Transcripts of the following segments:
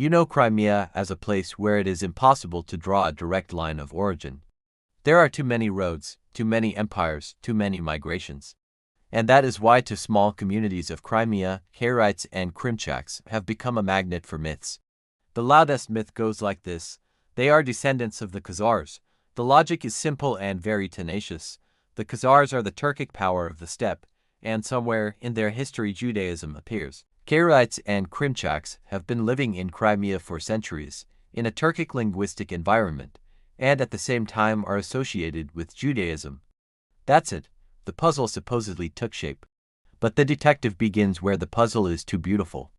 You know Crimea as a place where it is impossible to draw a direct line of origin. There are too many roads, too many empires, too many migrations. And that is why two small communities of Crimea, Karaites and Krymchaks, have become a magnet for myths. The loudest myth goes like this: they are descendants of the Khazars. The logic is simple and very tenacious. The Khazars are the Turkic power of the steppe, and somewhere in their history Judaism appears. Karaites and Krymchaks have been living in Crimea for centuries, in a Turkic linguistic environment, and at the same time are associated with Judaism. That's it. The puzzle supposedly took shape. But the detective begins where the puzzle is too beautiful.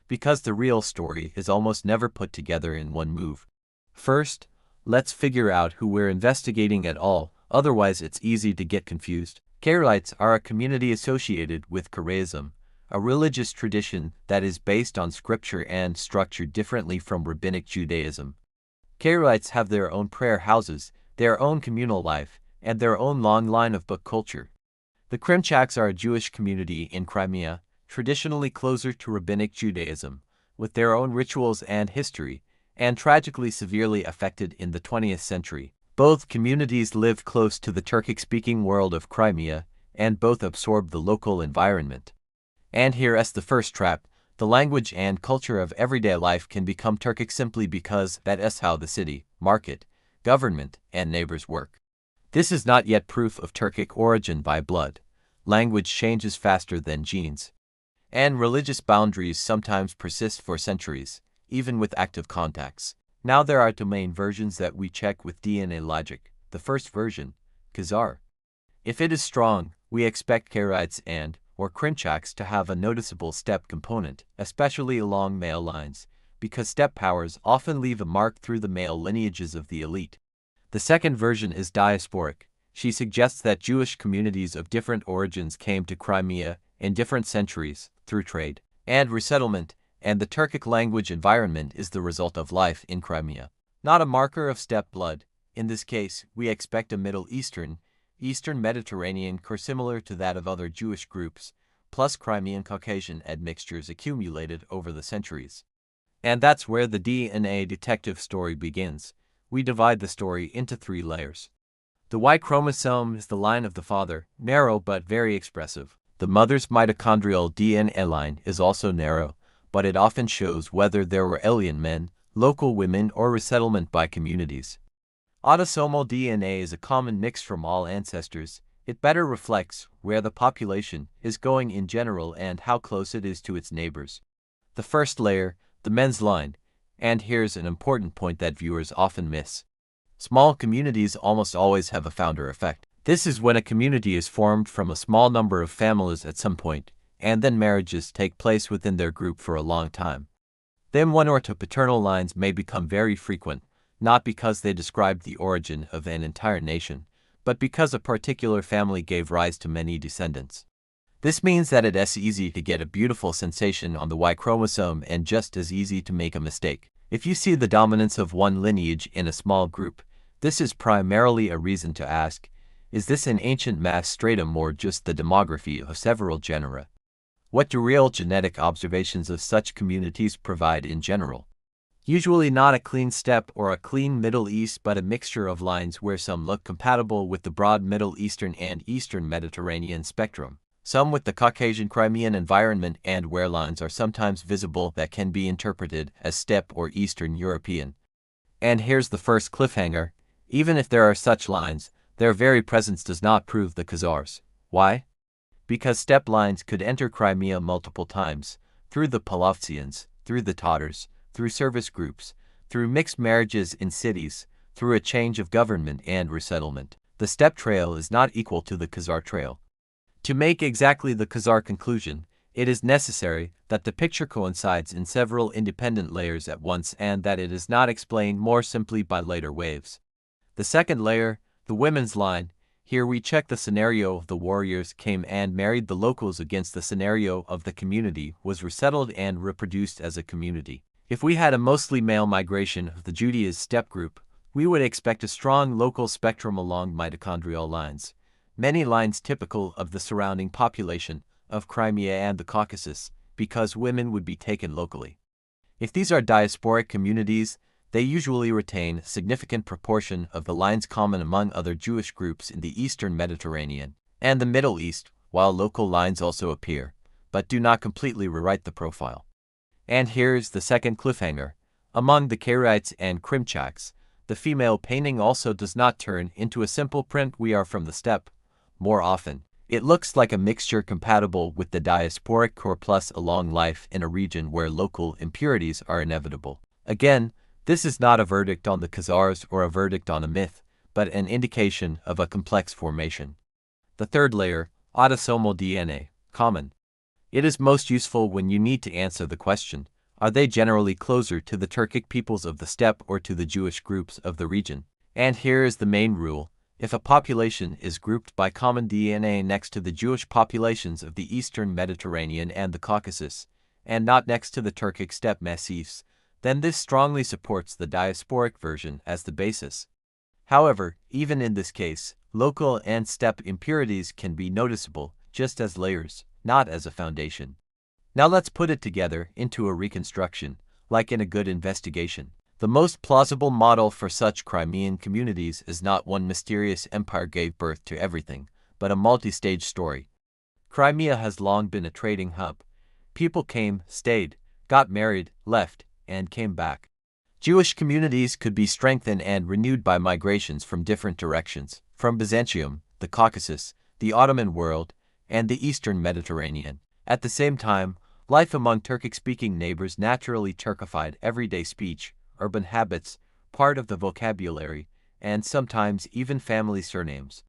Because the real story is almost never put together in one move. First, let's figure out who we're investigating at all, otherwise it's easy to get confused. Karaites are a community associated with Judaism, a religious tradition that is based on scripture and structured differently from rabbinic Judaism. Karaites have their own prayer houses, their own communal life, and their own long line of book culture. The Krymchaks are a Jewish community in Crimea, traditionally closer to rabbinic Judaism, with their own rituals and history, and tragically severely affected in the 20th century. Both communities lived close to the Turkic-speaking world of Crimea, and both absorbed the local environment. And here's the first trap: the language and culture of everyday life can become Turkic simply because that is how the city, market, government, and neighbors work. This is not yet proof of Turkic origin by blood. Language changes faster than genes. And religious boundaries sometimes persist for centuries, even with active contacts. Now there are two main versions that we check with DNA logic. The first version, Khazar. If it is strong, we expect Karaites and or Krymchaks to have a noticeable steppe component, especially along male lines, because steppe powers often leave a mark through the male lineages of the elite. The second version is diasporic. She suggests that Jewish communities of different origins came to Crimea in different centuries through trade and resettlement, and the Turkic language environment is the result of life in Crimea, not a marker of steppe blood. In this case, we expect a Middle Eastern Mediterranean core similar to that of other Jewish groups, plus Crimean Caucasian admixtures accumulated over the centuries. And that's where the DNA detective story begins. We divide the story into 3 layers. The Y chromosome is the line of the father, narrow but very expressive. The mother's mitochondrial DNA line is also narrow, but it often shows whether there were alien men, local women, or resettlement by communities. Autosomal DNA is a common mix from all ancestors. It better reflects where the population is going in general and how close it is to its neighbors. The first layer, the men's line, and here's an important point that viewers often miss. Small communities almost always have a founder effect. This is when a community is formed from a small number of families at some point, and then marriages take place within their group for a long time. Then one or two paternal lines may become very frequent, not because they described the origin of an entire nation, but because a particular family gave rise to many descendants. This means that it is easy to get a beautiful sensation on the Y chromosome and just as easy to make a mistake. If you see the dominance of one lineage in a small group, this is primarily a reason to ask, is this an ancient mass stratum or just the demography of several genera? What do real genetic observations of such communities provide in general? Usually not a clean steppe or a clean Middle East, but a mixture of lines where some look compatible with the broad Middle Eastern and Eastern Mediterranean spectrum, some with the Caucasian Crimean environment, and where lines are sometimes visible that can be interpreted as steppe or Eastern European. And here's the first cliffhanger: even if there are such lines, their very presence does not prove the Khazars. Why? Because steppe lines could enter Crimea multiple times, through the Palovtsians, through the Tatars, through service groups, through mixed marriages in cities, through a change of government and resettlement. The steppe trail is not equal to the Khazar trail. To make exactly the Khazar conclusion, it is necessary that the picture coincides in several independent layers at once and that it is not explained more simply by later waves. The second layer, the women's line, here we check the scenario of the warriors came and married the locals against the scenario of the community was resettled and reproduced as a community. If we had a mostly male migration of the Judaism steppe group, we would expect a strong local spectrum along mitochondrial lines, many lines typical of the surrounding population of Crimea and the Caucasus, because women would be taken locally. If these are diasporic communities, they usually retain a significant proportion of the lines common among other Jewish groups in the Eastern Mediterranean and the Middle East, while local lines also appear, but do not completely rewrite the profile. And here's the second cliffhanger. Among the Karaites and Krymchaks, the female painting also does not turn into a simple print "we are from the steppe." More often, it looks like a mixture compatible with the diasporic core plus a long life in a region where local impurities are inevitable. Again, this is not a verdict on the Khazars or a verdict on a myth, but an indication of a complex formation. The third layer, autosomal DNA, common. It is most useful when you need to answer the question, are they generally closer to the Turkic peoples of the steppe or to the Jewish groups of the region? And here is the main rule. If a population is grouped by common DNA next to the Jewish populations of the Eastern Mediterranean and the Caucasus, and not next to the Turkic steppe massifs, then this strongly supports the diasporic version as the basis. However, even in this case, local and steppe impurities can be noticeable, just as layers, not as a foundation. Now let's put it together into a reconstruction, like in a good investigation. The most plausible model for such Crimean communities is not one mysterious empire gave birth to everything, but a multi-stage story. Crimea has long been a trading hub. People came, stayed, got married, left, and came back. Jewish communities could be strengthened and renewed by migrations from different directions, from Byzantium, the Caucasus, the Ottoman world, and the Eastern Mediterranean. At the same time, life among Turkic-speaking neighbors naturally Turkified everyday speech, urban habits, part of the vocabulary, and sometimes even family surnames.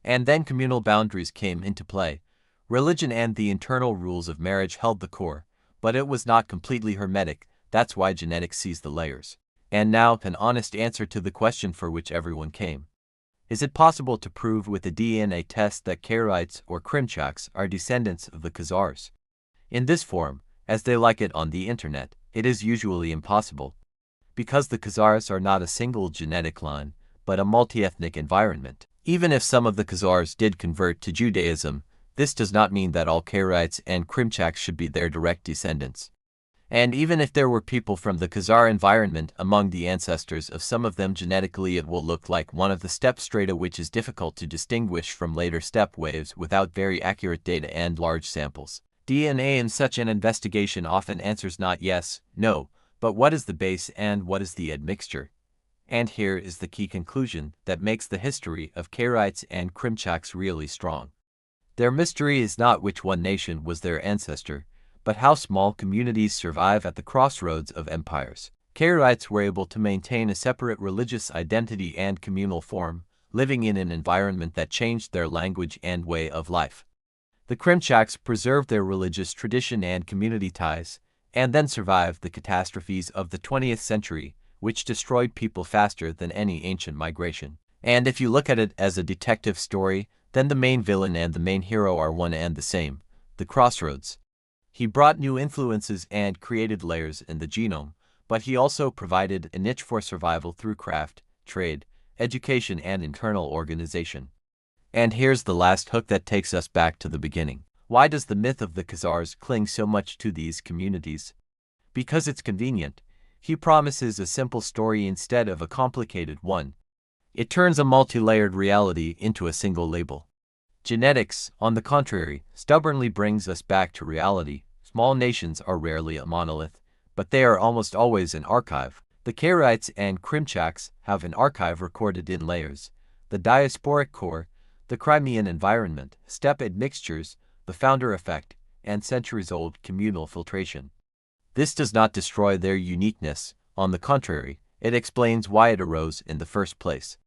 And then communal boundaries came into play. Religion and the internal rules of marriage held the core, but it was not completely hermetic. That's why genetics sees the layers. And now, an honest answer to the question for which everyone came. Is it possible to prove with a DNA test that Karaites or Krymchaks are descendants of the Khazars? In this form, as they like it on the internet, it is usually impossible. Because the Khazars are not a single genetic line, but a multi-ethnic environment. Even if some of the Khazars did convert to Judaism, this does not mean that all Karaites and Krymchaks should be their direct descendants. And even if there were people from the Khazar environment among the ancestors of some of them, genetically it will look like one of the steppe strata, which is difficult to distinguish from later steppe waves without very accurate data and large samples. DNA in such an investigation often answers not yes, no, but what is the base and what is the admixture? And here is the key conclusion that makes the history of Karaites and Krymchaks really strong. Their mystery is not which one nation was their ancestor, but how small communities survive at the crossroads of empires. Karaites were able to maintain a separate religious identity and communal form, living in an environment that changed their language and way of life. The Krymchaks preserved their religious tradition and community ties, and then survived the catastrophes of the 20th century, which destroyed people faster than any ancient migration. And if you look at it as a detective story, then the main villain and the main hero are one and the same, the crossroads. He brought new influences and created layers in the genome, but he also provided a niche for survival through craft, trade, education, and internal organization. And here's the last hook that takes us back to the beginning. Why does the myth of the Khazars cling so much to these communities? Because it's convenient. He promises a simple story instead of a complicated one. It turns a multi-layered reality into a single label. Genetics, on the contrary, stubbornly brings us back to reality. Small nations are rarely a monolith, but they are almost always an archive. The Karaites and Krymchaks have an archive recorded in layers: the diasporic core, the Crimean environment, steppe admixtures, the founder effect, and centuries-old communal filtration. This does not destroy their uniqueness. On the contrary, it explains why it arose in the first place.